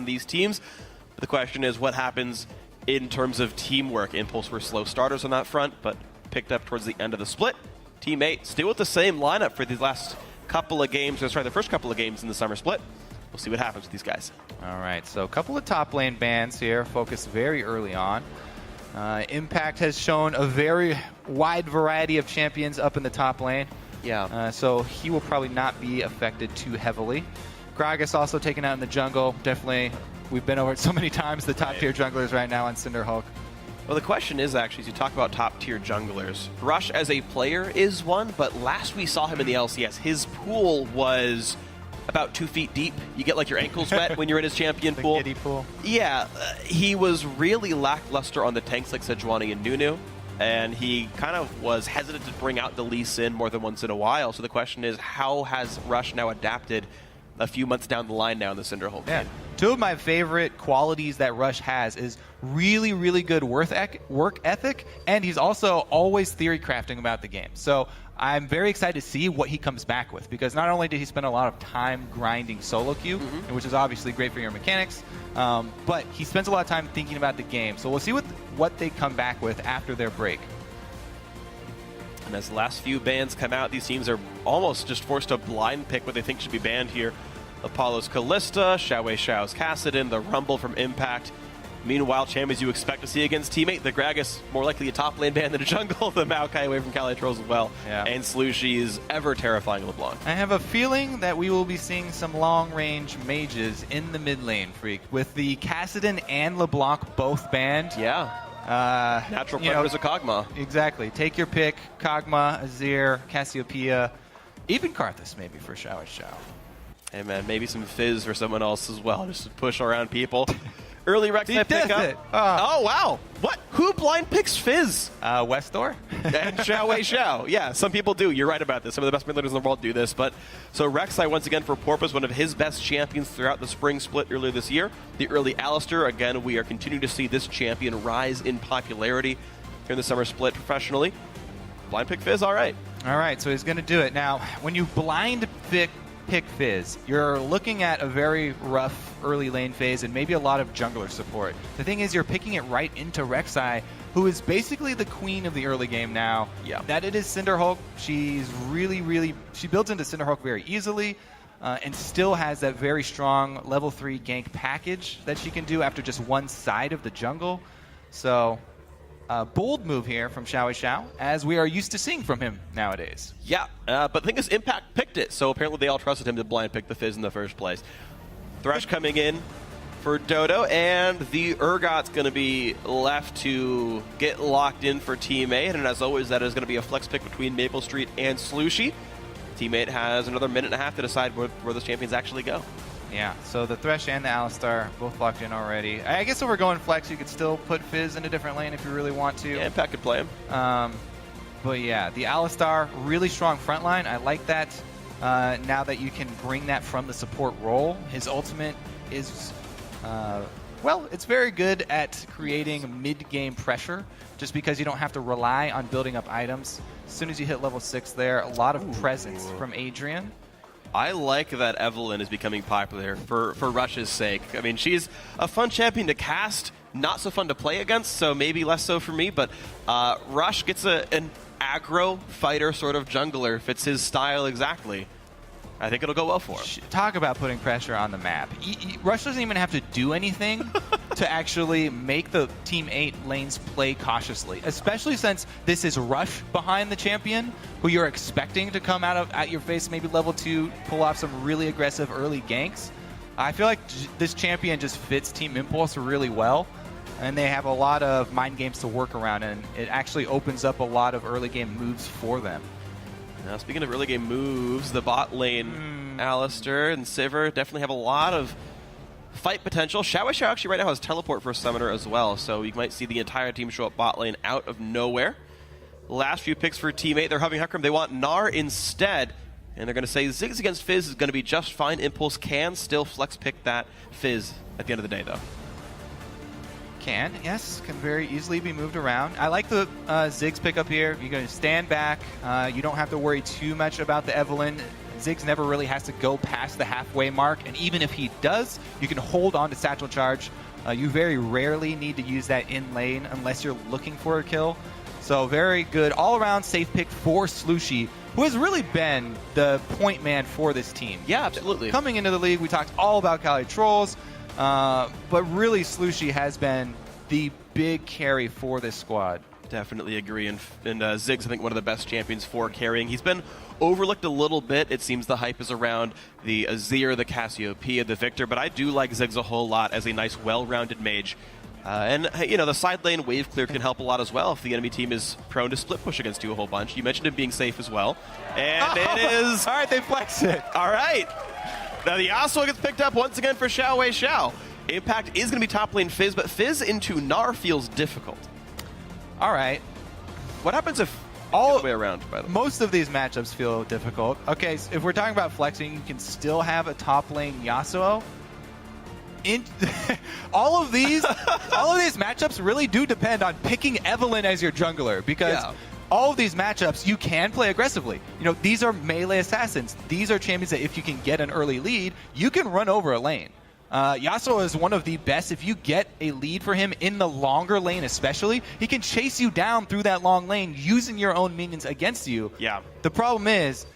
these teams. But the question is, what happens in terms of teamwork? Impulse were slow starters on that front, but picked up towards the end of the split. Team 8 still with the same lineup for these last couple of games, or sorry, the first couple of games in the summer split. We'll see what happens with these guys. All right, so a couple of top lane bans here, focused very early on. Impact has shown a very wide variety of champions up in the top lane. Yeah. So he will probably not be affected too heavily. Gragas also taken out in the jungle. Definitely, we've been over it so many times, the top tier junglers right now on Cinderhulk. Well, the question is actually, as you talk about top tier junglers, Rush as a player is one, but last we saw him in the LCS, his pool was about 2 feet deep. You get like your ankles wet when you're in his champion the pool. kiddie pool. Yeah, he was really lackluster on the tanks like Sejuani and Nunu, and he kind of was hesitant to bring out the Lee Sin more than once in a while. So the question is, how has Rush now adapted a few months down the line now in the Cinderhulk game? Two of my favorite qualities that Rush has is really, really good work ethic, and he's also always theory crafting about the game. So I'm very excited to see what he comes back with, because not only did he spend a lot of time grinding solo queue, which is obviously great for your mechanics, but he spends a lot of time thinking about the game. So we'll see what they come back with after their break. And as the last few bans come out, these teams are almost just forced to blind pick what they think should be banned here. Apollo's Kalista, XiaoWeiXiao's Kassadin, the Rumble from Impact. Meanwhile, champions you expect to see against teammate, the Gragas, more likely a top lane ban than a jungle, the Maokai away from CaliTrolz as well, and Slooshi's ever terrifying LeBlanc. I have a feeling that we will be seeing some long-range mages in the mid lane, Phreak, with the Kassadin and LeBlanc both banned. Yeah. Natural predators of Kog'Maw. Exactly. Take your pick. Kog'Maw, Azir, Cassiopeia, even Karthus maybe for XiaoWeiXiao. Hey man, maybe some Fizz for someone else as well, just to push around people. Early Rek'Sai pickup. Oh wow! What? Who blind picks Fizz? Westor and XiaoWeiXiao. Yeah, some people do. You're right about this. Some of the best mid laners in the world do this. But so Rek'Sai once again for Porpoise, one of his best champions throughout the spring split earlier this year. The early Alistar. Again, we are continuing to see this champion rise in popularity here in the summer split professionally. Blind pick Fizz. All right. All right. So he's going to do it now. When you blind pick Fizz, you're looking at a very rough early lane phase and maybe a lot of jungler support. The thing is, you're picking it right into Rek'Sai, who is basically the queen of the early game now. Yeah. That it is Cinderhulk. She's she builds into Cinderhulk very easily and still has that very strong level 3 gank package that she can do after just one side of the jungle. So bold move here from XiaoWeiXiao, as we are used to seeing from him nowadays. Yeah, but the thing is, Impact picked it, so apparently they all trusted him to blind pick the Fizz in the first place. Thresh coming in for Dodo, and the Urgot's going to be left to get locked in for Teammate, and as always, that is going to be a flex pick between maplestreet and Slooshi. Teammate has another minute and a half to decide where those champions actually go. Yeah, so the Thresh and the Alistar both locked in already. I guess if we're going flex, you could still put Fizz in a different lane if you really want to. Yeah, Impact could play him. But yeah, the Alistar, really strong front line. I like that now that you can bring that from the support role. His ultimate is, well, it's very good at creating mid-game pressure just because you don't have to rely on building up items. As soon as you hit level 6 there, a lot of presence from Adrian. I like that Evelyn is becoming popular for Rush's sake. I mean, she's a fun champion to cast, not so fun to play against, so maybe less so for me, but Rush gets an aggro fighter sort of jungler, fits his style exactly. I think it'll go well for him. Talk about putting pressure on the map. Rush doesn't even have to do anything to actually make the Team 8 lanes play cautiously, especially since this is Rush behind the champion, who you're expecting to come out at your face, maybe level 2, pull off some really aggressive early ganks. I feel like this champion just fits Team Impulse really well, and they have a lot of mind games to work around, and it actually opens up a lot of early game moves for them. Now, speaking of early game moves, the bot lane, Alistar and Sivir definitely have a lot of fight potential. XiaoWeiXiao actually right now has teleport for a summoner as well, so you might see the entire team show up bot lane out of nowhere. Last few picks for teammate, they're having Huckram. They want Gnar instead, and they're going to say Ziggs against Fizz is going to be just fine. Impulse can still flex pick that Fizz at the end of the day, though. Yes, can very easily be moved around. I like the Ziggs pickup here. You're going to stand back. You don't have to worry too much about the Evelyn. Ziggs never really has to go past the halfway mark, and even if he does, you can hold on to Satchel Charge. You very rarely need to use that in lane unless you're looking for a kill. So very good all-around safe pick for Slooshi, who has really been the point man for this team. Yeah, absolutely. Coming into the league, we talked all about CaliTrolz, but really Slooshi has been the big carry for this squad. Definitely agree. And Ziggs, I think, one of the best champions for carrying. He's been overlooked a little bit. It seems the hype is around the Azir, the Cassiopeia, the Victor, but I do like Ziggs a whole lot as a nice, well-rounded mage. And, you know, the side lane wave clear can help a lot as well if the enemy team is prone to split push against you a whole bunch. You mentioned him being safe as well. And it is... All right, they flex it. All right. Now the Yasuo gets picked up once again for XiaoWeiXiao. Impact is going to be top lane Fizz, but Fizz into Gnar feels difficult. All right. What happens if all the way around, by the way? Most of these matchups feel difficult. Okay, so if we're talking about flexing, you can still have a top lane Yasuo. All of these matchups really do depend on picking Evelyn as your jungler, because all of these matchups you can play aggressively. You know, these are melee assassins. These are champions that if you can get an early lead, you can run over a lane. Yasuo is one of the best. If you get a lead for him in the longer lane especially, he can chase you down through that long lane using your own minions against you. Yeah. The problem is,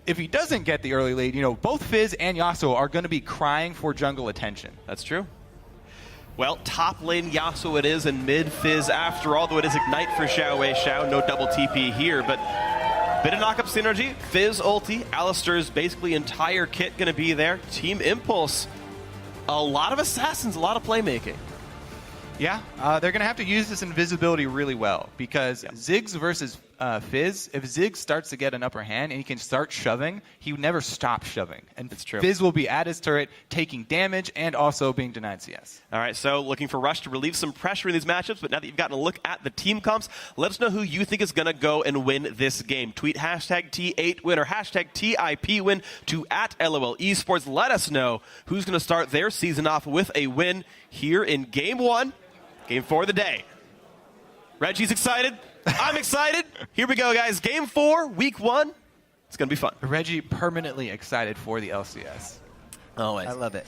if he doesn't get the early lead, you know, both Fizz and Yasuo are going to be crying for jungle attention. That's true. Well, top lane Yasuo it is, and mid Fizz after all, though it is Ignite for XiaoWeiXiao. No double TP here, but bit of knock-up synergy. Fizz ulti, Alistar's basically entire kit going to be there. Team Impulse. A lot of assassins, a lot of playmaking. Yeah, they're going to have to use this invisibility really well, because Ziggs versus Fizz, if Ziggs starts to get an upper hand and he can start shoving, he would never stop shoving. And it's true. Fizz will be at his turret, taking damage and also being denied CS. All right, so looking for Rush to relieve some pressure in these matchups, but now that you've gotten a look at the team comps, let us know who you think is going to go and win this game. Tweet hashtag T8win or hashtag TIPwin to @LOL Esports. Let us know who's going to start their season off with a win here in Game 1. Game 4 of the day. Reggie's excited. I'm excited. Here we go, guys. Game 4, Week 1. It's going to be fun. Reggie permanently excited for the LCS. Always. I love it.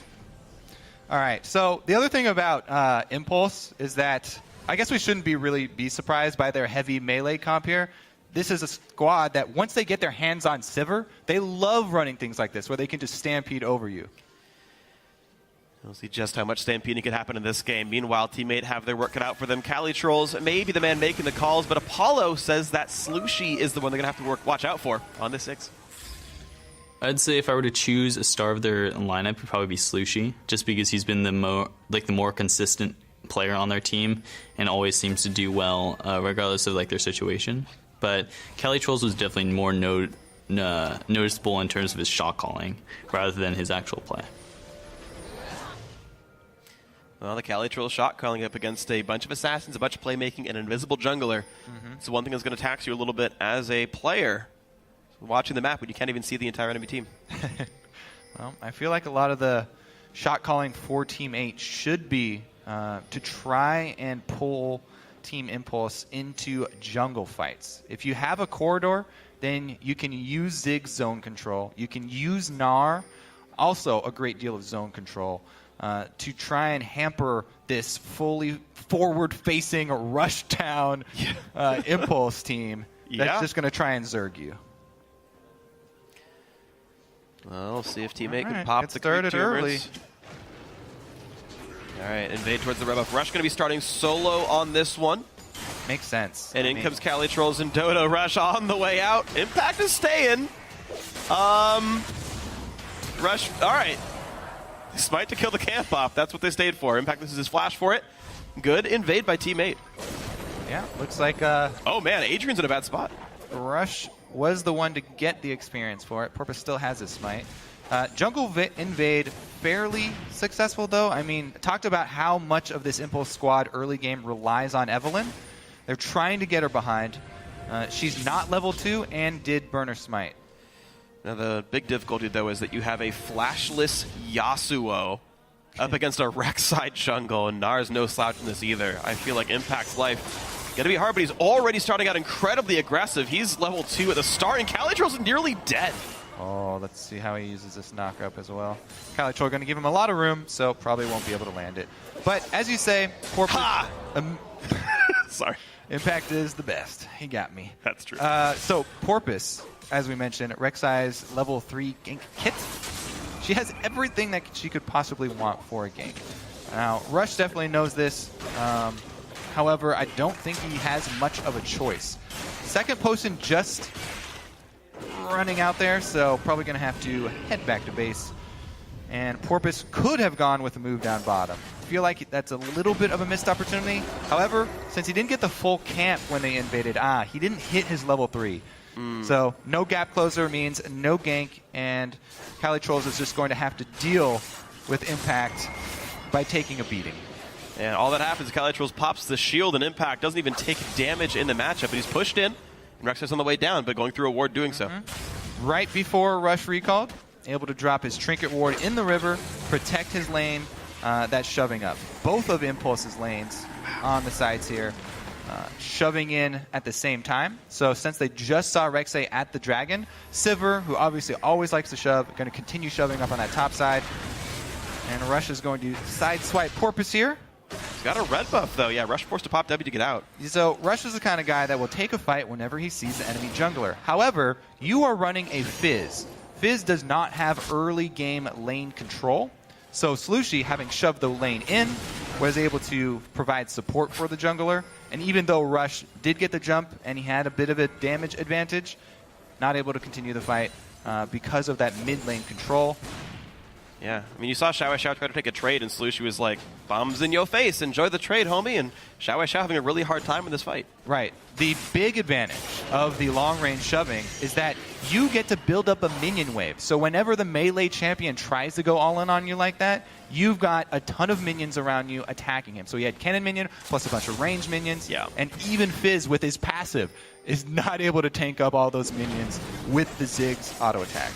All right. So the other thing about Impulse is that I guess we shouldn't really be surprised by their heavy melee comp here. This is a squad that once they get their hands on Sivir, they love running things like this where they can just stampede over you. We'll see just how much stampeding could happen in this game. Meanwhile, teammate have their work cut out for them. CaliTrolz may be the man making the calls, but Apollo says that Slooshi is the one they're going to have to watch out for on this 6. I'd say if I were to choose a star of their lineup, it would probably be Slooshi, just because he's been the more consistent player on their team and always seems to do well regardless of their situation. But CaliTrolz was definitely more noticeable in terms of his shot calling rather than his actual play. Well, the CaliTrolz shot calling up against a bunch of assassins, a bunch of playmaking, and an invisible jungler. It's one thing that's going to tax you a little bit as a player. Watching the map when you can't even see the entire enemy team. Well, I feel like a lot of the shot calling for Team 8 should be to try and pull Team Impulse into jungle fights. If you have a corridor, then you can use Ziggs zone control. You can use Gnar, also a great deal of zone control. To try and hamper this fully forward-facing, rush-down Impulse team that's just going to try and Zerg you. Well, we'll see if teammate can pop the started early. All right, invade towards the rebuff. Rush going to be starting solo on this one. Makes sense. And in comes CaliTrolz and Dodo. Rush on the way out. Impact is staying. Rush, all right. Smite to kill the camp off. That's what they stayed for. Impact, this is his flash for it. Good invade by teammate. Yeah, looks like... oh, man, Adrian's in a bad spot. Rush was the one to get the experience for it. Porpoise still has his smite. Jungle invade, fairly successful, though. I mean, talked about how much of this Impulse squad early game relies on Evelyn. They're trying to get her behind. She's not level 2 and did burn her smite. Now, the big difficulty, though, is that you have a flashless Yasuo up against a Rek'Sai jungle, and Gnar's no slouch in this either. I feel like Impact's life going to be hard, but he's already starting out incredibly aggressive. He's level 2 at the start, and CaliTrolz is nearly dead. Oh, let's see how he uses this knock-up as well. CaliTrolz going to give him a lot of room, so probably won't be able to land it. But as you say, Porpoise... Sorry. Impact is the best. He got me. That's true. So Porpoise, as we mentioned, Rek'Sai's level 3 gank kit. She has everything that she could possibly want for a gank. Now, Rush definitely knows this. However, I don't think he has much of a choice. Second potion just running out there, so probably going to have to head back to base. And Porpoise could have gone with a move down bottom. I feel like that's a little bit of a missed opportunity. However, since he didn't get the full camp when they invaded, he didn't hit his level 3. So no gap closer means no gank, and CaliTrolz is just going to have to deal with Impact by taking a beating. And all that happens, CaliTrolz pops the shield, and Impact doesn't even take damage in the matchup, but he's pushed in. And Rek'Sai's on the way down, but going through a ward doing so. Right before Rush recalled, able to drop his Trinket Ward in the river, protect his lane that's shoving up. Both of Impulse's lanes on the sides here, shoving in at the same time. So since they just saw Rek'Sai at the Dragon, Sivir, who obviously always likes to shove, going to continue shoving up on that top side. And Rush is going to sideswipe Porpoise here. He's got a red buff, though. Yeah, Rush forced to pop W to get out. So Rush is the kind of guy that will take a fight whenever he sees the enemy jungler. However, you are running a Fizz. Fizz does not have early game lane control. So Slooshi, having shoved the lane in, was able to provide support for the jungler. And even though Rush did get the jump and he had a bit of a damage advantage, not able to continue the fight because of that mid lane control. Yeah, I mean, you saw XiaoWeiXiao try to take a trade, and Slooshi was like, bombs in your face, enjoy the trade, homie, and XiaoWeiXiao having a really hard time in this fight. Right. The big advantage of the long-range shoving is that you get to build up a minion wave. So whenever the melee champion tries to go all in on you like that, you've got a ton of minions around you attacking him. So he had cannon minion, plus a bunch of range minions, and even Fizz with his passive is not able to tank up all those minions with the Ziggs auto attack.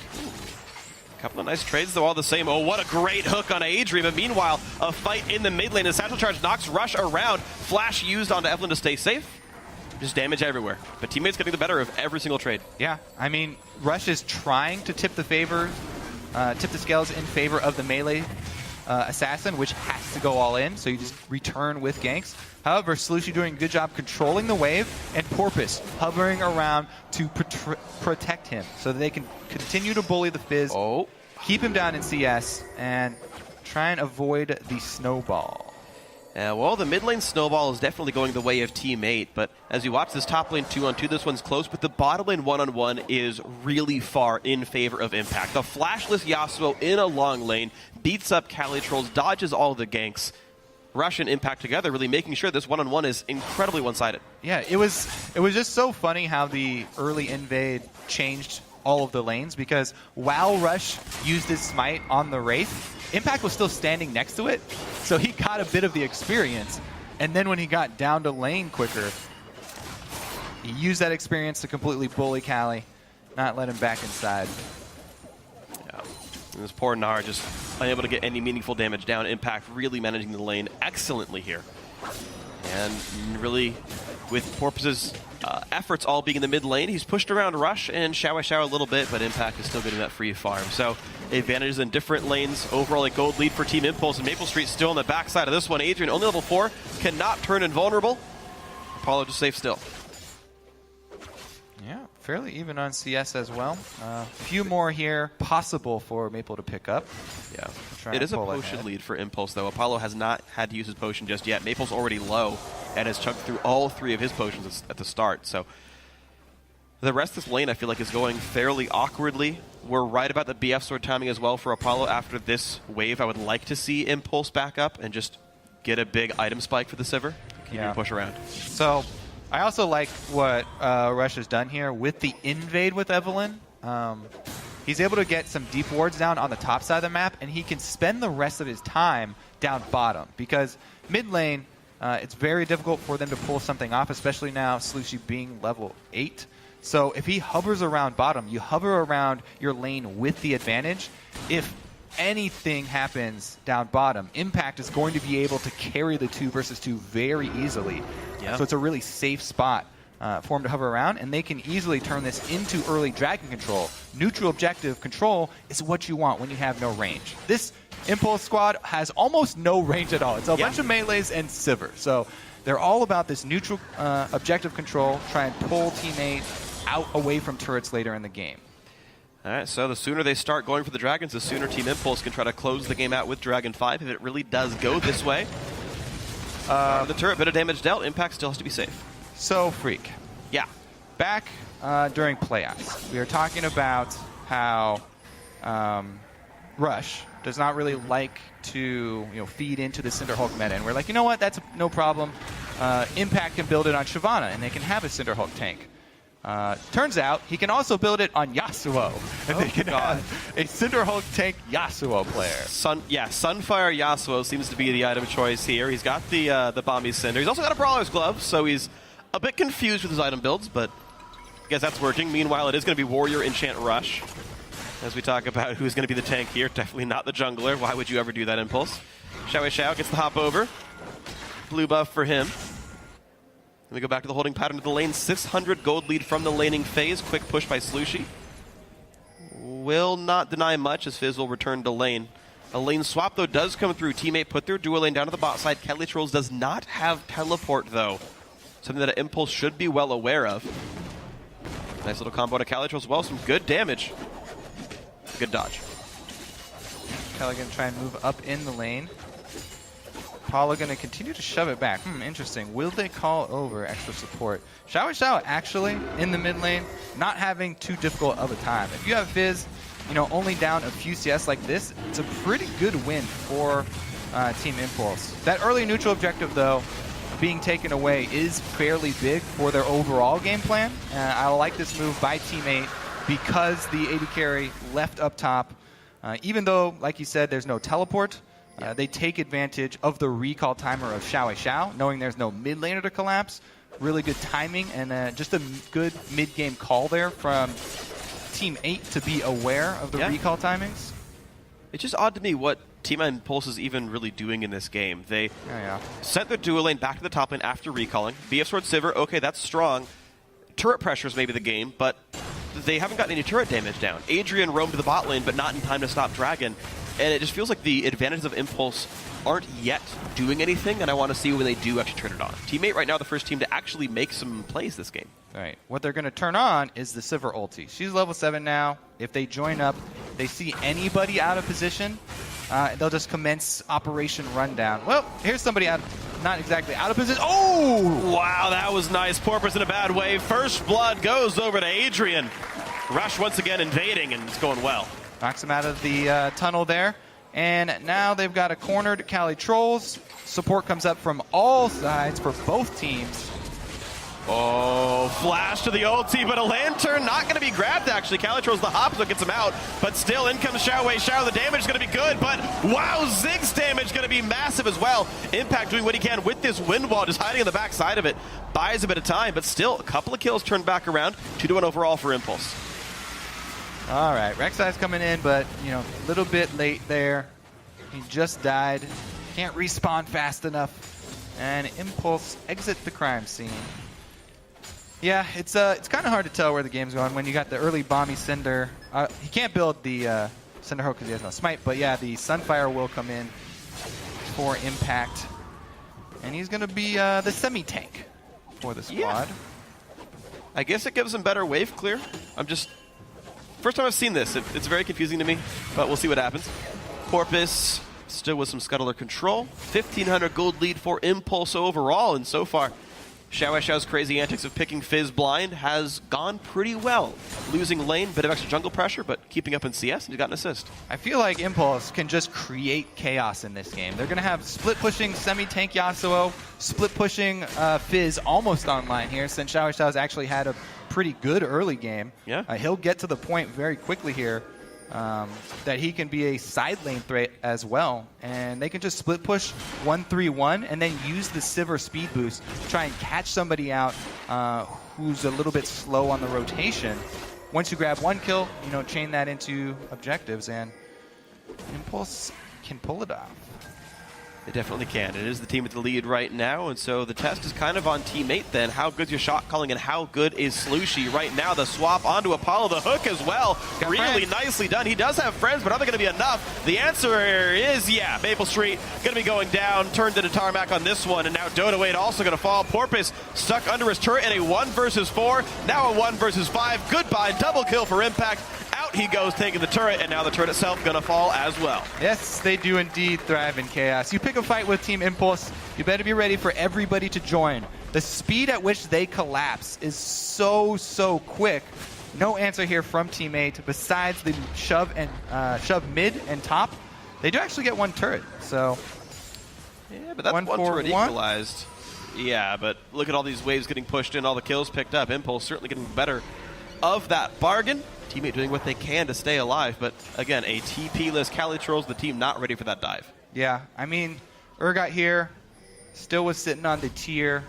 Couple of nice trades, though, all the same. Oh, what a great hook on Adrian. But meanwhile, a fight in the mid lane. The Satchel Charge knocks Rush around. Flash used onto Evelyn to stay safe. Just damage everywhere. But teammates getting the better of every single trade. Yeah, I mean, Rush is trying to tip the scales in favor of the melee assassin, which has to go all in. So you just return with ganks. However, Slooshi doing a good job controlling the wave, and Porpoise hovering around to protect him so that they can continue to bully the Fizz, keep him down in CS, and try and avoid the snowball. Well, the mid lane snowball is definitely going the way of Team 8, but as you watch this top lane 2-on-2, this one's close, but the bottom lane 1-on-1 is really far in favor of Impact. The flashless Yasuo in a long lane beats up CaliTrolz, dodges all the ganks. Rush and Impact together, really making sure this 1-on-1 is incredibly one-sided. Yeah, it was just so funny how the early invade changed all of the lanes, because while Rush used his smite on the Wraith, Impact was still standing next to it, so he got a bit of the experience. And then when he got down to lane quicker, he used that experience to completely bully Cali, not let him back inside. Yeah. And this poor Gnar just unable to get any meaningful damage down. Impact really managing the lane excellently here. And really, with Porpoise's efforts all being in the mid lane, he's pushed around Rush and XiaoWeiXiao a little bit, but Impact is still getting that free farm. So advantages in different lanes. Overall, a gold lead for Team Impulse, and maplestreet still on the backside of this one. Adrian, only level 4, cannot turn invulnerable. Apollo just safe still. Yeah, fairly even on CS as well. A few more here possible for Maple to pick up. Yeah, it is a potion lead for Impulse, though. Apollo has not had to use his potion just yet. Maple's already low and has chunked through all 3 of his potions at the start. So the rest of this lane, I feel like, is going fairly awkwardly. We're right about the BF sword timing as well for Apollo. After this wave, I would like to see Impulse back up and just get a big item spike for the Sivir. Keep him push around. So I also like what Rush has done here with the invade with Evelyn. He's able to get some deep wards down on the top side of the map, and he can spend the rest of his time down bottom, because mid lane, it's very difficult for them to pull something off, especially now Slooshi being level 8. So if he hovers around bottom, you hover around your lane with the advantage. If anything happens down bottom, Impact is going to be able to carry the 2 versus 2 very easily. So it's a really safe spot for him to hover around, and they can easily turn this into early dragon control. Neutral objective control is what you want when you have no range. This Impulse squad has almost no range at all. It's a bunch of melees and Sivir. So they're all about this neutral objective control, try and pull teammate out away from turrets later in the game. All right, so the sooner they start going for the dragons, the sooner Team Impulse can try to close the game out with Dragon 5 if it really does go this way. The turret, bit of damage dealt. Impact still has to be safe. So, Phreak. Yeah. Back during playoffs, we were talking about how Rush does not really like to feed into the Cinderhulk meta. And we're like, you know what, that's no problem. Impact can build it on Shyvana, and they can have a Cinderhulk tank. Turns out he can also build it on Yasuo. And they can have a Cinderhulk tank Yasuo player. Sunfire Yasuo seems to be the item choice here. He's got the Bomby Cinder. He's also got a Brawler's Glove, so he's a bit confused with his item builds, but I guess that's working. Meanwhile, it is going to be Warrior Enchant Rush. As we talk about who's going to be the tank here, definitely not the jungler. Why would you ever do that, Impulse? XiaoWeiXiao gets the hop over. Blue buff for him. Let me go back to the holding pattern of the lane. 600 gold lead from the laning phase. Quick push by Slooshi. Will not deny much as Fizz will return to lane. A lane swap, though, does come through. Teammate put their dual lane down to the bot side. CaliTrolz does not have teleport, though. Something that Impulse should be well aware of. Nice little combo to CaliTrolz as well. Some good damage. Good dodge. Kelly going to try and move up in the lane. Paula going to continue to shove it back. Interesting. Will they call over extra support? XiaoWeiXiao actually in the mid lane, not having too difficult of a time. If you have Fizz, only down a few CS like this, it's a pretty good win for Team Impulse. That early neutral objective, though, being taken away is fairly big for their overall game plan. I like this move by teammate because the AD carry left up top. Even though, like you said, there's no teleport, they take advantage of the recall timer of XiaoWeiXiao, knowing there's no mid laner to collapse. Really good timing and just a good mid-game call there from Team 8 to be aware of the recall timings. It's just odd to me what Team Impulse is even really doing in this game. They sent their dual lane back to the top lane after recalling. BF Sword Sivir, okay, that's strong. Turret pressure is maybe the game, but they haven't gotten any turret damage down. Adrian roamed to the bot lane, but not in time to stop Dragon. And it just feels like the advantages of Impulse aren't yet doing anything, and I want to see when they do actually turn it on. Teammate right now the first team to actually make some plays this game. Right. What they're going to turn on is the Sivir ulti. She's level 7 now. If they join up, they see anybody out of position, they'll just commence Operation Rundown. Well, here's somebody not exactly out of position. Oh! Wow, that was nice. Porpoise in a bad way. First blood goes over to Adrian. Rush once again invading, and it's going well. Knocks him out of the tunnel there. And now they've got a cornered CaliTrolz. Support comes up from all sides for both teams. Oh, flash to the ulti, but a lantern not going to be grabbed, actually. CaliTrolz the hop that gets him out, but still in comes XiaoWeiXiao. The damage is going to be good, but wow, Ziggs damage going to be massive as well. Impact doing what he can with this wind wall, just hiding on the back side of it. Buys a bit of time, but still a couple of kills turned back around. 2-1 overall for Impulse. All right, Rek'Sai's coming in, but, a little bit late there. He just died. Can't respawn fast enough. And Impulse exit the crime scene. Yeah, it's kind of hard to tell where the game's going when you got the early Bomby Cinder. He can't build the Cinderhulk because he has no smite, but yeah, the Sunfire will come in for Impact. And he's going to be the semi-tank for the squad. Yeah. I guess it gives him better wave clear. First time I've seen this. It's very confusing to me, but we'll see what happens. Porpoise still with some scuttler control. 1,500 gold lead for Impulse overall, and so far, XiaoWeiXiao's crazy antics of picking Fizz blind has gone pretty well. Losing lane, bit of extra jungle pressure, but keeping up in CS, and he got an assist. I feel like Impulse can just create chaos in this game. They're going to have split-pushing semi-tank Yasuo, split-pushing Fizz almost online here, since XiaoWeiXiao's actually had a pretty good early game. Yeah. He'll get to the point very quickly here that he can be a side lane threat as well. And they can just split push 1-3-1 and then use the Sivir speed boost to try and catch somebody out who's a little bit slow on the rotation. Once you grab one kill, chain that into objectives, and Impulse can pull it off. They definitely can. It is the team with the lead right now, and so the test is kind of on teammate then. How good's your shot calling, and how good is Slooshi right now? The swap onto Apollo, the hook as well. Got really friends. nicely done. He does have friends, but are they going to be enough? The answer is, yeah, maplestreet going to be going down, turned into tarmac on this one, and now Dota Wade also going to fall. Porpoise stuck under his turret in a 1 versus 4, now a 1 versus 5. Goodbye, double kill for Impact. Out he goes, taking the turret, and now the turret itself going to fall as well. Yes, they do indeed thrive in chaos. You pick a fight with Team Impulse, you better be ready for everybody to join. The speed at which they collapse is so quick. No answer here from teammate besides the shove mid and top. They do actually get one turret, so yeah, but that's one turret equalized. Yeah, but look at all these waves getting pushed in, all the kills picked up. Impulse certainly getting better of that bargain. Teammate doing what they can to stay alive, but again, a TP-less CaliTrolz, the team not ready for that dive. Yeah, I mean, Urgot here still was sitting on the tier,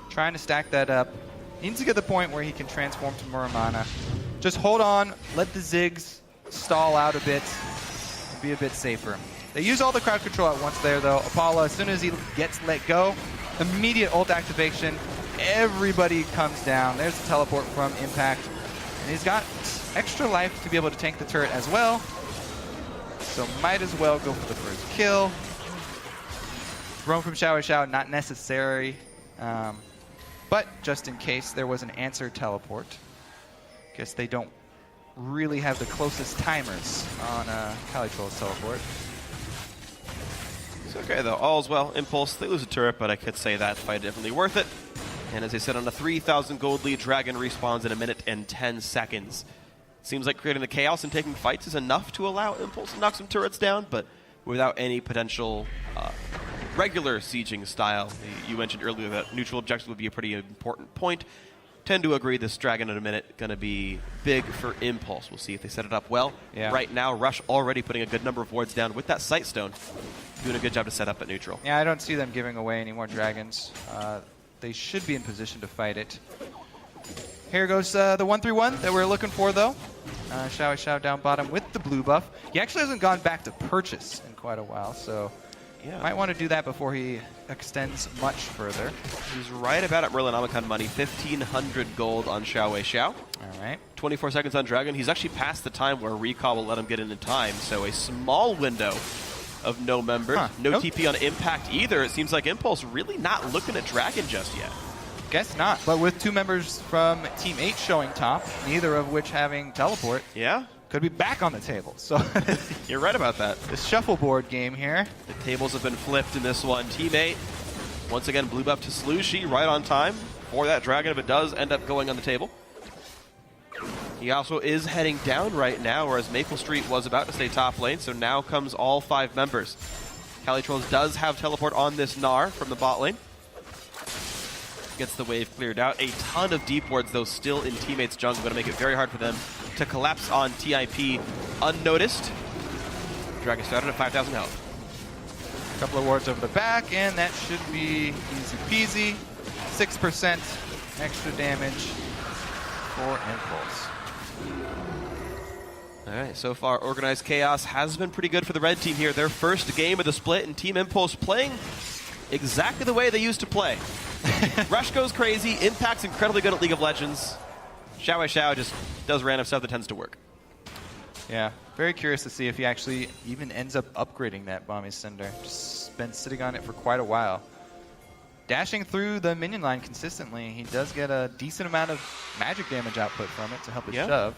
trying to stack that up. Needs to get to the point where he can transform to Muramana. Just hold on, let the Ziggs stall out a bit, and be a bit safer. They use all the crowd control at once there, though. Apollo, as soon as he gets let go, immediate ult activation. Everybody comes down. There's the teleport from Impact. And he's got extra life to be able to tank the turret as well. So might as well go for the first kill. Thrown from XiaoWeiXiao, not necessary. But just in case there was an answer teleport. Guess they don't really have the closest timers on CaliTrolz teleport. It's okay though, all's well. Impulse, they lose a turret, but I could say that fight definitely worth it. And as I said, on a 3,000 gold lead, Dragon respawns in 1 minute and 10 seconds. Seems like creating the chaos and taking fights is enough to allow Impulse to knock some turrets down, but without any potential regular sieging style. You mentioned earlier that neutral objectives would be a pretty important point. Tend to agree this Dragon in 1 minute going to be big for Impulse. We'll see if they set it up well. Yeah. Right now, Rush already putting a good number of wards down with that Sight Stone. Doing a good job to set up at neutral. Yeah, I don't see them giving away any more dragons. They should be in position to fight it. Here goes the 1-3-1 that we're looking for, though. XiaoWeiXiao down bottom with the blue buff. He actually hasn't gone back to purchase in quite a while, so yeah, might want to do that before he extends much further. He's right about at Merlinomicon money, 1,500 gold on XiaoWeiXiao. All right. 24 seconds on Dragon. He's actually past the time where Recall will let him get in time, so a small window of no members. No TP on Impact either. It seems like Impulse really not looking at Dragon just yet. Guess not. But with 2 members from Team 8 showing top, neither of which having teleport, yeah, could be back on the table. So you're right about that. The shuffleboard game here. The tables have been flipped in this one. Team 8, once again, blue buff to Slooshi right on time for that Dragon if it does end up going on the table. He also is heading down right now, whereas maplestreet was about to stay top lane, so now comes all 5 members. CaliTrolz does have teleport on this Gnar from the bot lane. Gets the wave cleared out. A ton of deep wards, though, still in teammates' jungle. Going to make it very hard for them to collapse on TIP unnoticed. Dragon started at 5,000 health. A couple of wards over the back, and that should be easy peasy. 6% extra damage for Impulse. All right, so far, Organized Chaos has been pretty good for the red team here. Their first game of the split, and Team Impulse playing exactly the way they used to play. Rush goes crazy. Impact's incredibly good at League of Legends. XiaoWeiXiao just does random stuff that tends to work. Yeah, very curious to see if he actually even ends up upgrading that Bomby Cinder. Just been sitting on it for quite a while. Dashing through the minion line consistently, he does get a decent amount of magic damage output from it to help his shove.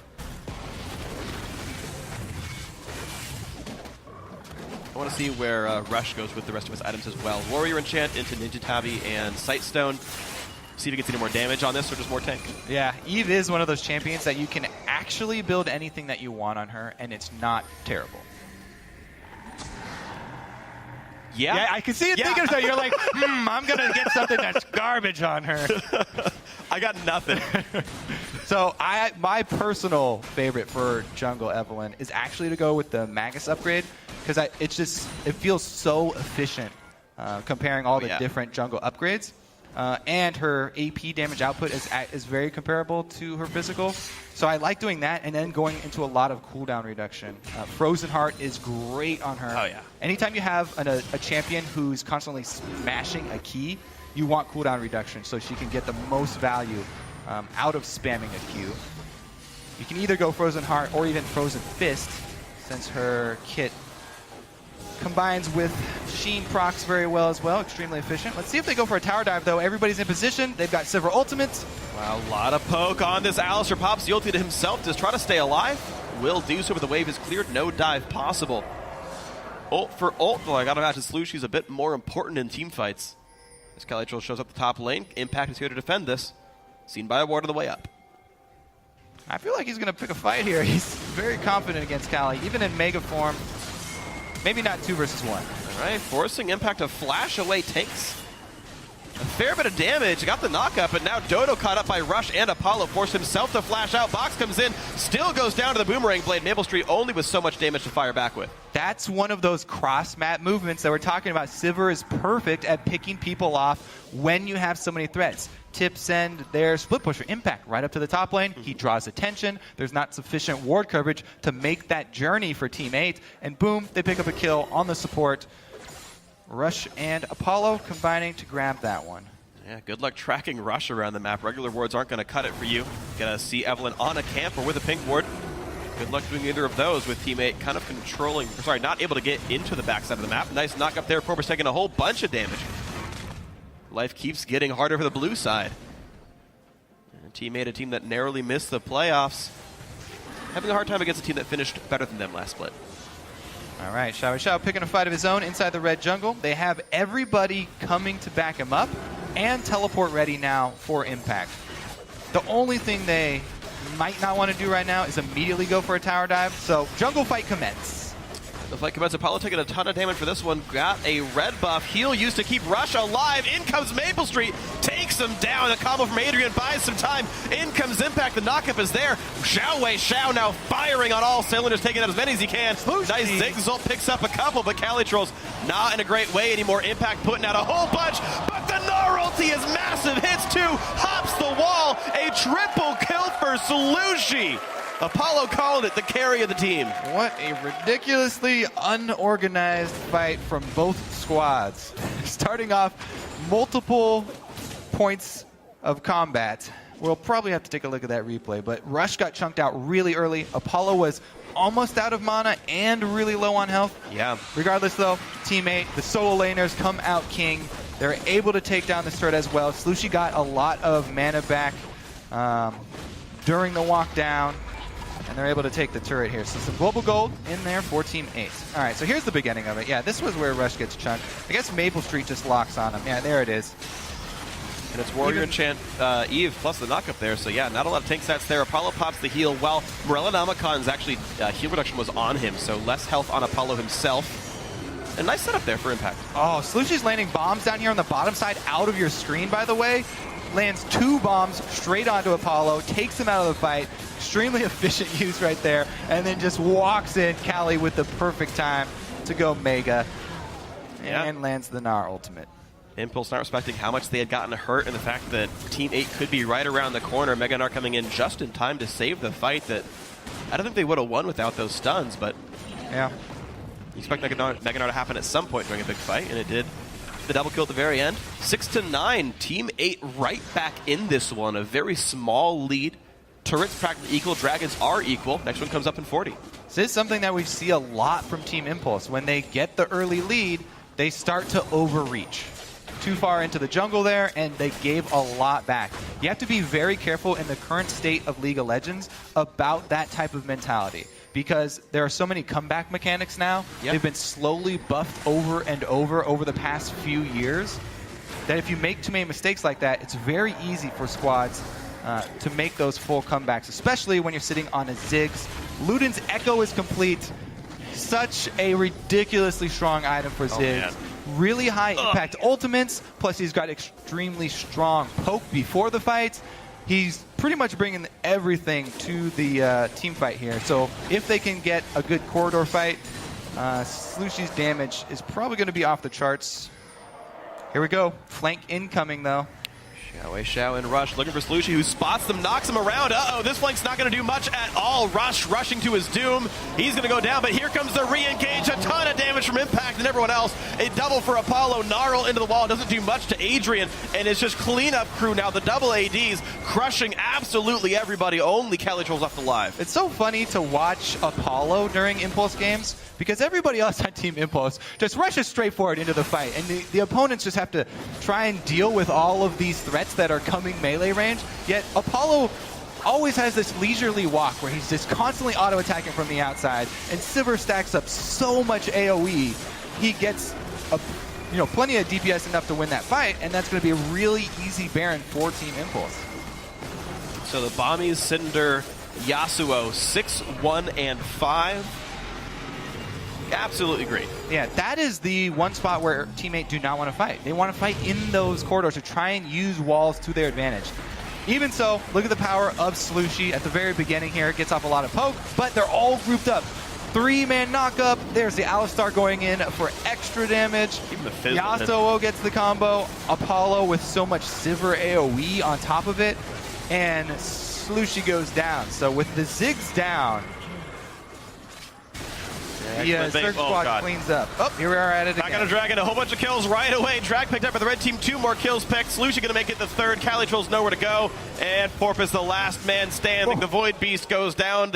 I want to see where Rush goes with the rest of his items as well. Warrior Enchant into Ninja Tabi and Sightstone. See if he gets any more damage on this or just more tank. Yeah, Eve is one of those champions that you can actually build anything that you want on her, and it's not terrible. Yeah, I can see it thinking so. You're like, I'm going to get something that's garbage on her. I got nothing. So my personal favorite for jungle Evelyn is actually to go with the Magus upgrade, because it feels so efficient comparing all the different jungle upgrades. and her AP damage output is very comparable to her physical. So I like doing that and then going into a lot of cooldown reduction. Frozen Heart is great on her. Oh, yeah. Anytime you have a champion who's constantly smashing a key, you want cooldown reduction so she can get the most value out of spamming a Q. You can either go Frozen Heart or even Frozen Fist, since her kit combines with Sheen procs very well as well. Extremely efficient. Let's see if they go for a tower dive, though. Everybody's in position. They've got several ultimates. Wow, a lot of poke on this. Alistar pops the ulti to himself to try to stay alive. Will do so, but the wave is cleared. No dive possible. Ult for ult, though. I gotta imagine Slooshi's a bit more important in team fights. As CaliTrolz shows up the top lane, Impact is here to defend this. Seen by a ward on the way up. I feel like he's going to pick a fight here. He's very confident against Cali, even in Mega form. Maybe not 2 versus 1. All right, forcing Impact to flash away tanks. A fair bit of damage. Got the knockup, but now Dodo caught up by Rush and Apollo. Forced himself to flash out. Box comes in, still goes down to the Boomerang Blade. maplestreet only with so much damage to fire back with. That's one of those cross-map movements that we're talking about. Sivir is perfect at picking people off when you have so many threats. TIP send their split pusher Impact right up to the top lane. He draws attention. There's not sufficient ward coverage to make that journey for Team 8. And boom, they pick up a kill on the support. Rush and Apollo combining to grab that one. Yeah, good luck tracking Rush around the map. Regular wards aren't going to cut it for you. Gonna see Evelyn on a camp or with a pink ward. Good luck doing either of those with Team 8 kind of controlling, sorry, not able to get into the backside of the map. Nice knock up there. Porpoise taking a whole bunch of damage. Life keeps getting harder for the blue side. And Team 8, a team that narrowly missed the playoffs, having a hard time against a team that finished better than them last split. All right, XiaoWeiXiao picking a fight of his own inside the red jungle. They have everybody coming to back him up and teleport ready now for Impact. The only thing they might not want to do right now is immediately go for a tower dive, so jungle fight commence. The fight commences. Apollo taking a ton of damage for this one. Got a red buff. Heal used to keep Rush alive. In comes maplestreet. Takes him down. A combo from Adrian buys some time. In comes Impact. The knockup is there. XiaoWeiXiao now firing on all cylinders, taking out as many as he can. Nice Ziggs ult picks up a couple, but CaliTrolz not in a great way anymore. Impact putting out a whole bunch, but the Gnar ulti is massive. Hits 2. Hops the wall. A triple kill for Slooshi. Apollo calling it the carry of the team. What a ridiculously unorganized fight from both squads. Starting off multiple points of combat. We'll probably have to take a look at that replay, but Rush got chunked out really early. Apollo was almost out of mana and really low on health. Yeah. Regardless though, Team 8, the solo laners come out king. They're able to take down this turret as well. Slooshi got a lot of mana back during the walk down. And they're able to take the turret here. So some global gold in there for Team 8. All right, so here's the beginning of it. Yeah, this was where Rush gets chunked. I guess maplestreet just locks on him. Yeah, there it is. And it's Warrior Enchant Eve plus the knockup there. So yeah, not a lot of tank stats there. Apollo pops the heal while Morellonomicon's actually heal reduction was on him. So less health on Apollo himself. A nice setup there for Impact. Oh, Slooshi's landing bombs down here on the bottom side out of your screen, by the way. Lands 2 bombs straight onto Apollo, takes him out of the fight. Extremely efficient use right there. And then just walks in Cali with the perfect time to go Mega. And lands the Gnar ultimate. Impulse not respecting how much they had gotten hurt and the fact that Team 8 could be right around the corner. Mega Gnar coming in just in time to save the fight that I don't think they would have won without those stuns, but yeah, you expect Mega Gnar to happen at some point during a big fight, and it did. The double kill at the very end. 6-9, Team 8 right back in this one. A very small lead. Turrets practically equal, dragons are equal. Next one comes up in 40. This is something that we see a lot from Team Impulse. When they get the early lead, they start to overreach. Too far into the jungle there, and they gave a lot back. You have to be very careful in the current state of League of Legends about that type of mentality, because there are so many comeback mechanics now. Yep. They've been slowly buffed over and over the past few years, that if you make too many mistakes like that, it's very easy for squads to make those full comebacks, especially when you're sitting on a Ziggs. Luden's Echo is complete. Such a ridiculously strong item for Ziggs. Really high impact ultimates, plus he's got extremely strong poke before the fight. He's pretty much bringing everything to the team fight here. So if they can get a good corridor fight, Slooshi's damage is probably going to be off the charts. Here we go. Flank incoming, though. XiaoWeiXiao and Rush looking for Slooshi, who spots them, knocks him around. Uh-oh, this flank's not going to do much at all. Rush rushing to his doom. He's going to go down, but here comes the re-engage. A ton of damage from Impact and everyone else. A double for Apollo. Gnarl into the wall. Doesn't do much to Adrian, and it's just cleanup crew now. The double ADs crushing absolutely everybody. Only CaliTrolz left alive. It's so funny to watch Apollo during Impulse games because everybody else on Team Impulse just rushes straight forward into the fight, and the opponents just have to try and deal with all of these threats that are coming melee range. Yet Apollo always has this leisurely walk where he's just constantly auto-attacking from the outside, and Sivir stacks up so much AoE. He gets plenty of DPS enough to win that fight, and that's going to be a really easy Baron for Team Impulse. So the Bommies, Cinder, Yasuo, 6, 1, and 5. Absolutely great. Yeah, that is the one spot where teammate do not want to fight. They want to fight in those corridors to try and use walls to their advantage. Even so, look at the power of Slooshi at the very beginning here. It gets off a lot of poke, but they're all grouped up. 3-man knockup. There's the Alistar going in for extra damage. Even the Fizz Yasuo gets the combo. Apollo with so much Sivir AoE on top of it. And Slooshi goes down. So with the Ziggs down, the Surge Squad cleans up. Oh, here we are at it again. Back on a Dragon, a whole bunch of kills right away. Drag picked up by the red team, 2 more kills picked. Slooshi going to make it the 3rd. CaliTrolz nowhere to go. And Porpoise, the last man standing. The Void Beast goes down.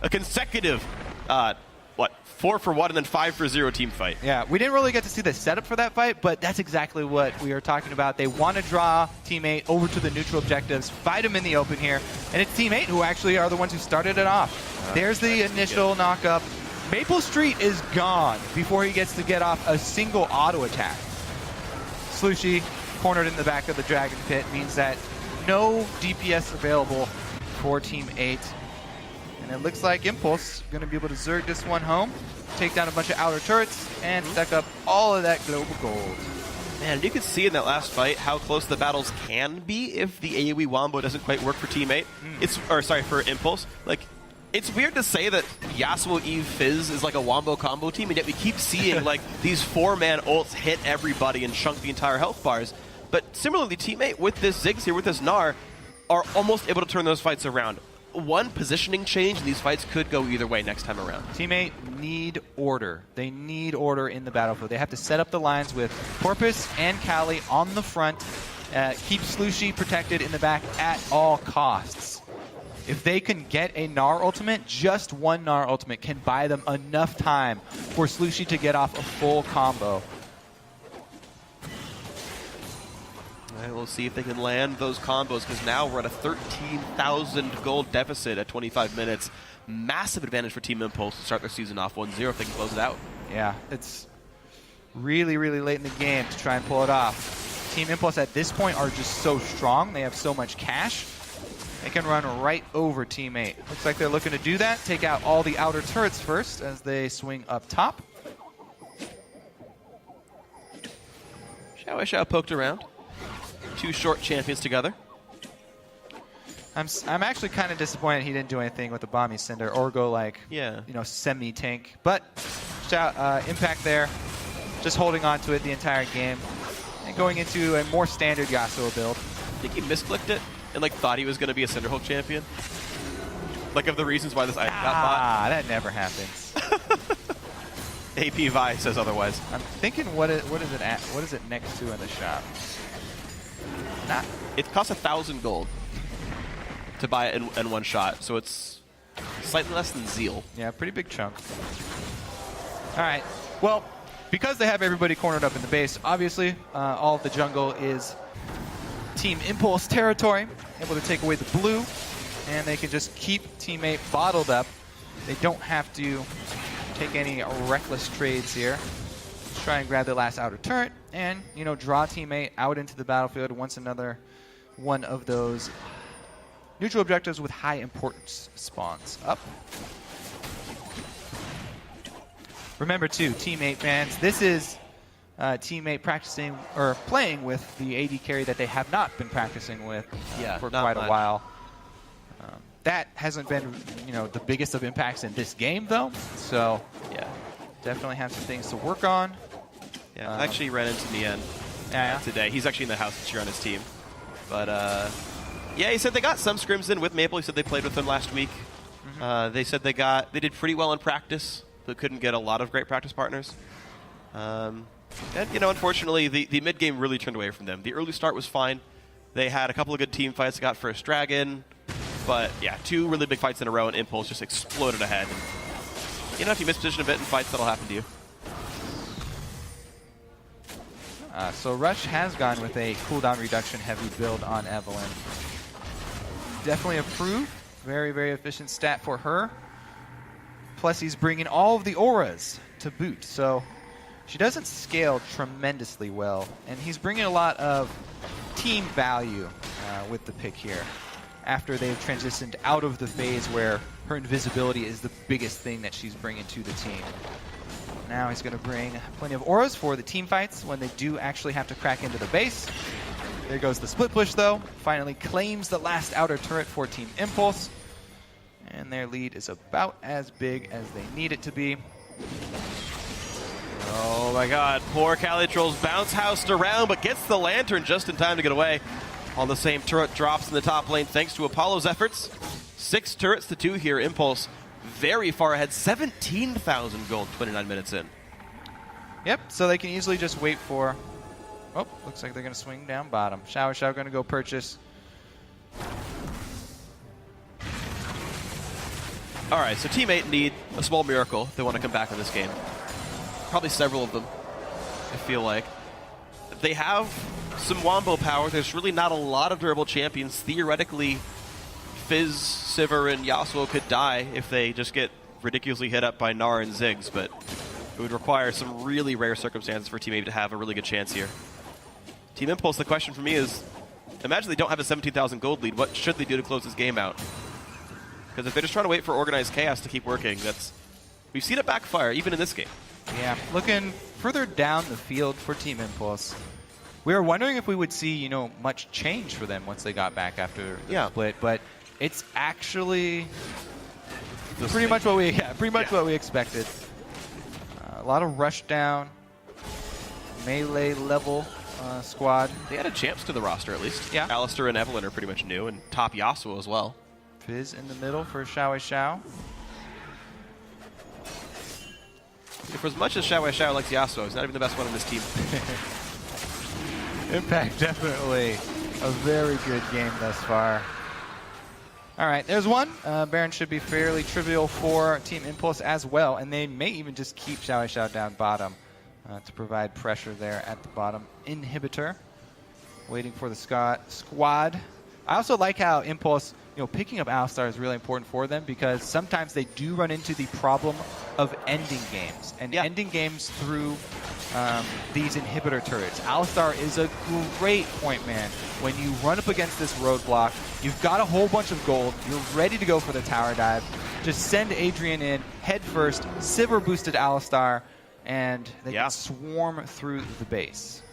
A consecutive, 4 for 1 and then 5 for 0 team fight. Yeah, we didn't really get to see the setup for that fight, but that's exactly what we are talking about. They want to draw teammate over to the neutral objectives, fight them in the open here, and it's teammate who actually are the ones who started it off. There's the initial knockup. maplestreet is gone before he gets to get off a single auto attack. Slooshi, cornered in the back of the Dragon Pit, means that no DPS available for Team 8. And it looks like Impulse going to be able to Zerg this one home, take down a bunch of outer turrets, and stack up all of that global gold. Man, you can see in that last fight how close the battles can be if the AoE wombo doesn't quite work for Team 8. For Impulse. Like, it's weird to say that Yasuo, Eve, Fizz is like a wombo combo team, and yet we keep seeing like these 4-man ults hit everybody and chunk the entire health bars. But similarly, Team 8 with this Ziggs here, with this Gnar, are almost able to turn those fights around. One positioning change, and these fights could go either way next time around. Team 8 need order. They need order in the battlefield. They have to set up the lines with Porpoise and Cali on the front, keep Slooshi protected in the back at all costs. If they can get a Gnar ultimate, just one Gnar ultimate can buy them enough time for Slooshi to get off a full combo. All right, we'll see if they can land those combos, because now we're at a 13,000 gold deficit at 25 minutes. Massive advantage for Team Impulse to start their season off 1-0 if they can close it out. Yeah, it's really, really late in the game to try and pull it off. Team Impulse at this point are just so strong. They have so much cash. They can run right over Team 8. Looks like they're looking to do that. Take out all the outer turrets first as they swing up top. XiaoWeiXiao poked around. 2 short champions together. I'm actually kind of disappointed he didn't do anything with the Bomby Cinder or go like, semi-tank. But Impact there, just holding on to it the entire game and going into a more standard Yasuo build. I think he misclicked it and thought he was going to be a Cinderhulk champion. Of the reasons why this item got bought. That never happens. AP Vi says otherwise. I'm thinking, what is it at? What is it next to in the shop? It costs 1,000 gold to buy it in one shot, so it's slightly less than Zeal. Yeah, pretty big chunk. All right. Well, because they have everybody cornered up in the base, obviously, all of the jungle is Team Impulse territory, able to take away the blue, and they can just keep teammate bottled up. They don't have to take any reckless trades here. Let's try and grab the last outer turret and, draw teammate out into the battlefield once another one of those neutral objectives with high importance spawns up. Remember too, teammate fans, this is teammate practicing or playing with the AD carry that they have not been practicing with for quite a while. That hasn't been, the biggest of impacts in this game though. So yeah, definitely have some things to work on. Yeah, I actually ran into Nian today. He's actually in the house to cheer on his team. But yeah, he said they got some scrims in with Maple. He said they played with them last week. They said they did pretty well in practice, but couldn't get a lot of great practice partners. And you know, unfortunately, the mid game really turned away from them. The early start was fine. They had a couple of good team fights. They got first Dragon, but yeah, 2 really big fights in a row, and Impulse just exploded ahead. And, you know, if you miss position a bit in fights, that'll happen to you. So Rush has gone with a cooldown reduction heavy build on Evelyn. Definitely approved. Very, very efficient stat for her. Plus, he's bringing all of the auras to boot, so she doesn't scale tremendously well, and he's bringing a lot of team value with the pick here after they've transitioned out of the phase where her invisibility is the biggest thing that she's bringing to the team. Now he's going to bring plenty of auras for the team fights when they do actually have to crack into the base. There goes the split push, though. Finally claims the last outer turret for Team Impulse. And their lead is about as big as they need it to be. Oh my god, poor CaliTrolz bounce housed around, but gets the Lantern just in time to get away. On the same turret drops in the top lane thanks to Apollo's efforts. 6 turrets to 2 here. Impulse very far ahead, 17,000 gold 29 minutes in. Yep, so they can easily just wait for... Oh, looks like they're going to swing down bottom. XiaoWeiXiao going to go purchase. Alright, so Team 8 need a small miracle if they want to come back in this game. Probably several of them, I feel like. They have some wombo power. There's really not a lot of durable champions. Theoretically, Fizz, Sivir, and Yasuo could die if they just get ridiculously hit up by Gnar and Ziggs, but it would require some really rare circumstances for Team 8 to have a really good chance here. Team Impulse, the question for me is, imagine they don't have a 17,000 gold lead. What should they do to close this game out? Because if they're just trying to wait for Organized Chaos to keep working, we've seen it backfire, even in this game. Yeah, looking further down the field for Team Impulse, we were wondering if we would see, you know, much change for them once they got back after the split, but it's actually pretty much what we expected. A lot of rush down, melee level squad. They added champs to the roster at least. Yeah. Alistar and Evelyn are pretty much new, and top Yasuo as well. Fizz in the middle for XiaoWeiXiao. For as much as XiaoWeiXiao likes Yasuo, he's not even the best one on this team. Impact, definitely a very good game thus far. All right, there's one. Baron should be fairly trivial for Team Impulse as well, and they may even just keep XiaoWeiXiao down bottom to provide pressure there at the bottom. Inhibitor, waiting for the squad. I also like how Impulse, you know, picking up Alistar is really important for them because sometimes they do run into the problem of ending games and ending games through these inhibitor turrets. Alistar is a great point man. When you run up against this roadblock, you've got a whole bunch of gold, you're ready to go for the tower dive, just send Adrian in, head first, Sivir boosted Alistar, and they can swarm through the base.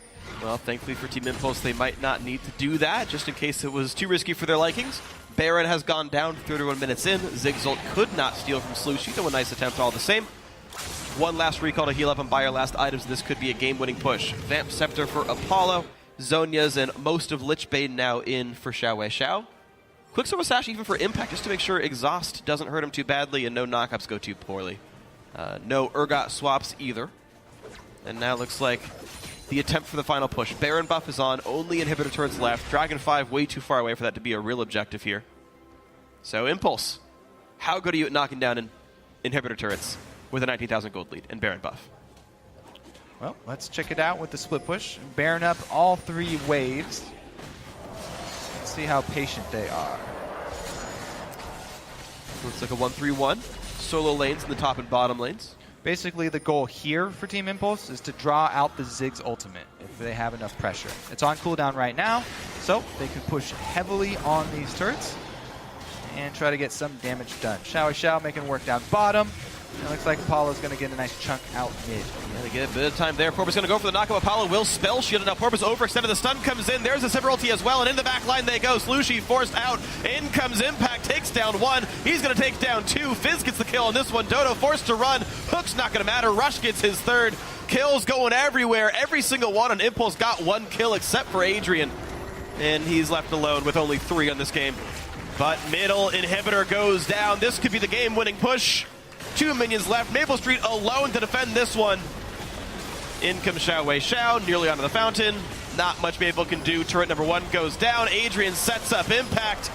Well, thankfully for Team Impulse, they might not need to do that, just in case it was too risky for their likings. Baron has gone down 31 minutes in. Ziggs ult could not steal from Slooshi, though a nice attempt all the same. One last recall to heal up and buy your last items. This could be a game-winning push. Vamp Scepter for Apollo. Zhonya's and most of Lichbane now in for XiaoWeiXiao. Quicksilver Sash even for Impact, just to make sure Exhaust doesn't hurt him too badly and no knockups go too poorly. No Urgot swaps either. And now it looks like the attempt for the final push. Baron buff is on, only inhibitor turrets left. Dragon 5 way too far away for that to be a real objective here. So Impulse, how good are you at knocking down inhibitor turrets with a 19,000 gold lead and Baron buff? Well, let's check it out with the split push. Baron up all 3 waves. Let's see how patient they are. Looks like a 1-3-1. Solo lanes in the top and bottom lanes. Basically, the goal here for Team Impulse is to draw out the Ziggs ultimate if they have enough pressure. It's on cooldown right now, so they can push heavily on these turrets and try to get some damage done. XiaoWeiXiao making work down bottom. It looks like Apollo's going to get a nice chunk out mid. Yeah, they get a bit of time there. Porpoise going to go for the knockup. Apollo will spell shield it. Now Porpoise overextended. The stun comes in. There's a Sivir ulti as well. And in the back line they go. Slooshi forced out. In comes Impact. Takes down 1. He's going to take down 2. Fizz gets the kill on this one. Dodo forced to run. Hook's not going to matter. Rush gets his 3rd. Kills going everywhere. Every single one on Impulse got 1 kill except for Adrian. and he's left alone with only 3 on this game. But middle inhibitor goes down. This could be the game-winning push. 2 minions left. maplestreet alone to defend this one. In comes XiaoWeiXiao, nearly onto the fountain. Not much Maple can do. Turret number 1 goes down. Adrian sets up impact.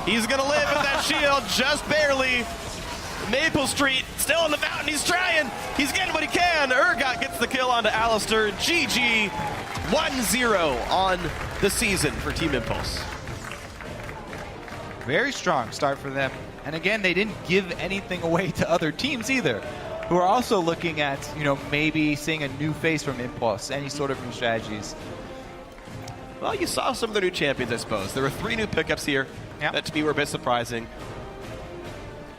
He's going to live with that shield, just barely. maplestreet still on the fountain. He's trying. He's getting what he can. Urgot gets the kill onto Alistar. GG. 1-0 on the season for Team Impulse. Very strong start for them. And again, they didn't give anything away to other teams either, who are also looking at, maybe seeing a new face from Impulse, any sort of new strategies. Well, you saw some of the new champions, I suppose. There were 3 new pickups here that to me were a bit surprising.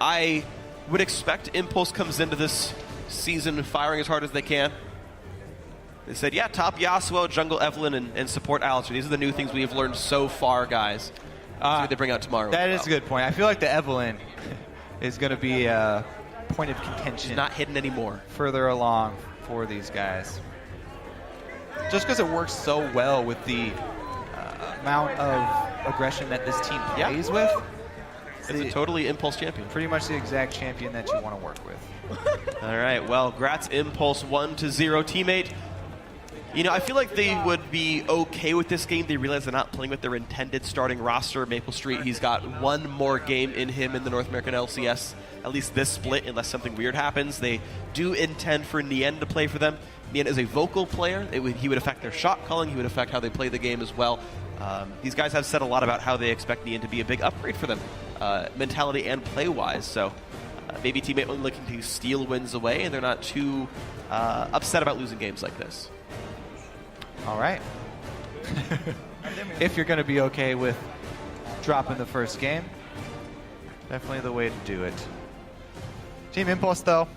I would expect Impulse comes into this season firing as hard as they can. They said, yeah, top Yasuo, jungle Evelyn, and support Alistar. These are the new things we have learned so far, guys. See what they bring out tomorrow. That is a good point. I feel like the Evelyn is going to be a point of contention. She's not hidden anymore. Further along for these guys. Just because it works so well with the amount of aggression that this team plays with. It's a totally Impulse champion. Pretty much the exact champion that you want to work with. All right, well, Grats Impulse 1-0 teammate. I feel like they would be okay with this game. They realize they're not playing with their intended starting roster. maplestreet, he's got 1 more game in him in the North American LCS, at least this split, unless something weird happens. They do intend for Nien to play for them. Nien is a vocal player. He would affect their shot calling. He would affect how they play the game as well. These guys have said a lot about how they expect Nien to be a big upgrade for them, mentality and play-wise. So maybe teammate only looking to steal wins away, and they're not too upset about losing games like this. All right. If you're going to be okay with dropping the first game, definitely the way to do it. Team Impulse, though,